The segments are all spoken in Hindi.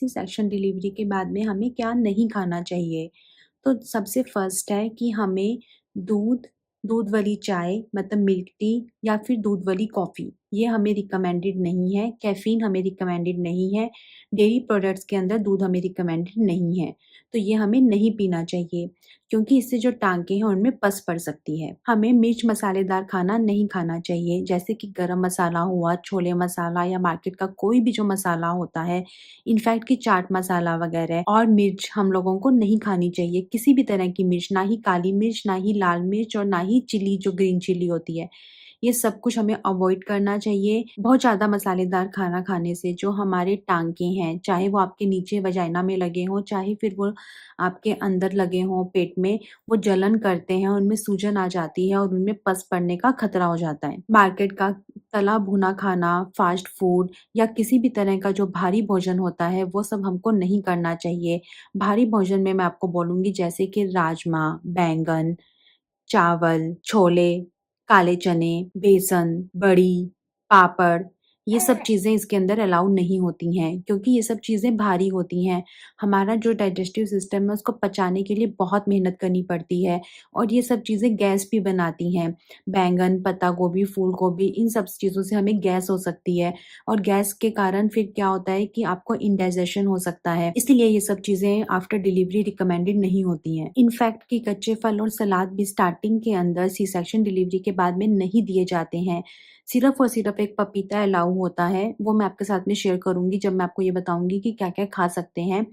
सी सेक्शन डिलीवरी के बाद में हमें क्या नहीं खाना चाहिए। तो सबसे फर्स्ट है कि हमें दूध, दूध वाली चाय मतलब मिल्क टी या फिर दूध वाली कॉफ़ी, ये हमें रिकमेंडेड नहीं है। कैफ़ीन हमें रिकमेंडेड नहीं है। डेयरी प्रोडक्ट्स के अंदर दूध हमें रिकमेंडेड नहीं है। तो ये हमें नहीं पीना चाहिए क्योंकि इससे जो टाँके हैं उनमें पस पड़ सकती है। हमें मिर्च मसालेदार खाना नहीं खाना चाहिए, जैसे कि गरम मसाला हुआ, छोले मसाला या मार्केट का कोई भी जो मसाला होता है, इनफैक्ट कि चाट मसाला वगैरह। और मिर्च हम लोगों को नहीं खानी चाहिए, किसी भी तरह की मिर्च, ना ही काली मिर्च, ना ही लाल मिर्च और ना ही चिली जो ग्रीन चिली होती है। ये सब कुछ हमें अवॉइड करना चाहिए। बहुत ज़्यादा मसालेदार खाना खाने से जो हमारे टाँके हैं, चाहे वो आपके नीचे वजाइना में लगे हों, चाहे फिर वो आपके अंदर लगे हों पेट में, वो जलन करते हैं, उनमें सूजन आ जाती है और उनमें पस पड़ने का खतरा हो जाता है। मार्केट का तला भुना खाना, फास्ट फूड या किसी भी तरह का जो भारी भोजन होता है, वो सब हमको नहीं करना चाहिए। भारी भोजन में मैं आपको बोलूँगी जैसे कि राजमा, बैंगन, चावल, छोले, काले चने, बेसन, बड़ी, पापड़, ये सब चीज़ें इसके अंदर अलाउ नहीं होती हैं क्योंकि ये सब चीज़ें भारी होती हैं। हमारा जो डाइजेस्टिव सिस्टम है उसको पचाने के लिए बहुत मेहनत करनी पड़ती है और ये सब चीज़ें गैस भी बनाती हैं। बैंगन, पत्ता गोभी, फूल गोभी, इन सब चीज़ों से हमें गैस हो सकती है और गैस के कारण फिर क्या होता है कि आपको इंडाइजेशन हो सकता है। इसलिए ये सब चीज़ें आफ्टर डिलीवरी रिकमेंडेड नहीं होती हैं। इनफैक्ट कि कच्चे फल और सलाद भी स्टार्टिंग के अंदर सी सेक्शन डिलीवरी के बाद में नहीं दिए जाते हैं। सिर्फ़ और सिर्फ़ एक पपीता अलाउ होता है, वो मैं आपके साथ में शेयर करूँगी जब मैं आपको ये बताऊँगी कि क्या-क्या खा सकते हैं।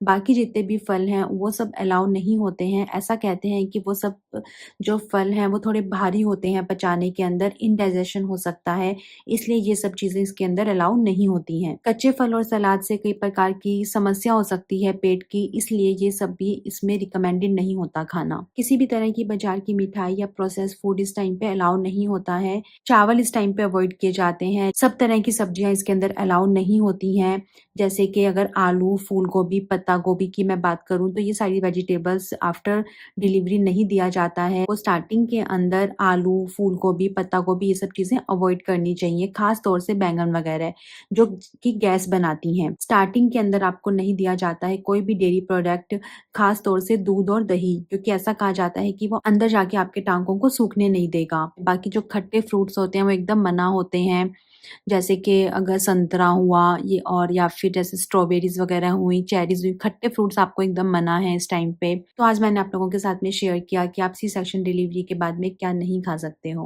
बाकी जितने भी फल हैं, वो सब अलाउ नहीं होते हैं। ऐसा कहते हैं कि वो सब जो फल हैं, वो थोड़े भारी होते हैं पचाने के अंदर, इंडाइजेशन हो सकता है, इसलिए ये सब चीज़ें इसके अंदर अलाउ नहीं होती हैं। कच्चे फल और सलाद से कई प्रकार की समस्या हो सकती है पेट की, इसलिए ये सब भी इसमें रिकमेंडेड नहीं होता खाना। किसी भी तरह की बाज़ार की मिठाई या प्रोसेस्ड फूड इस टाइम पे अलाउ नहीं होता है। चावल इस टाइम पे अवॉइड किए जाते हैं। सब तरह की सब्जियाँ इसके अंदर अलाउ नहीं होती हैं, जैसे कि अगर आलू, फूल गोभी, पत्ता गोभी की मैं बात करूँ तो ये सारी वेजिटेबल्स आफ्टर डिलीवरी नहीं दिया जाता है। वो स्टार्टिंग के अंदर आलू, फूल गोभी, पत्ता गोभी ये सब चीज़ें अवॉइड करनी चाहिए, ख़ास तौर से बैंगन वगैरह जो कि गैस बनाती हैं। स्टार्टिंग के अंदर आपको नहीं दिया जाता है कोई भी डेयरी प्रोडक्ट, ख़ास तौर से दूध और दही, क्योंकि ऐसा कहा जाता है कि वो अंदर जाके आपके टाँकों को सूखने नहीं देगा। बाकी जो खट्टे फ्रूट्स होते हैं वो एकदम मना होते हैं, जैसे कि अगर संतरा हुआ ये और या फिर जैसे स्ट्रॉबेरीज़ वगैरह हुई, चेरीज़ हुई, खट्टे फ्रूट्स आपको एकदम मना है इस टाइम पे। तो आज मैंने आप लोगों के साथ में शेयर किया कि आप सी सेक्शन डिलीवरी के बाद में क्या नहीं खा सकते हो।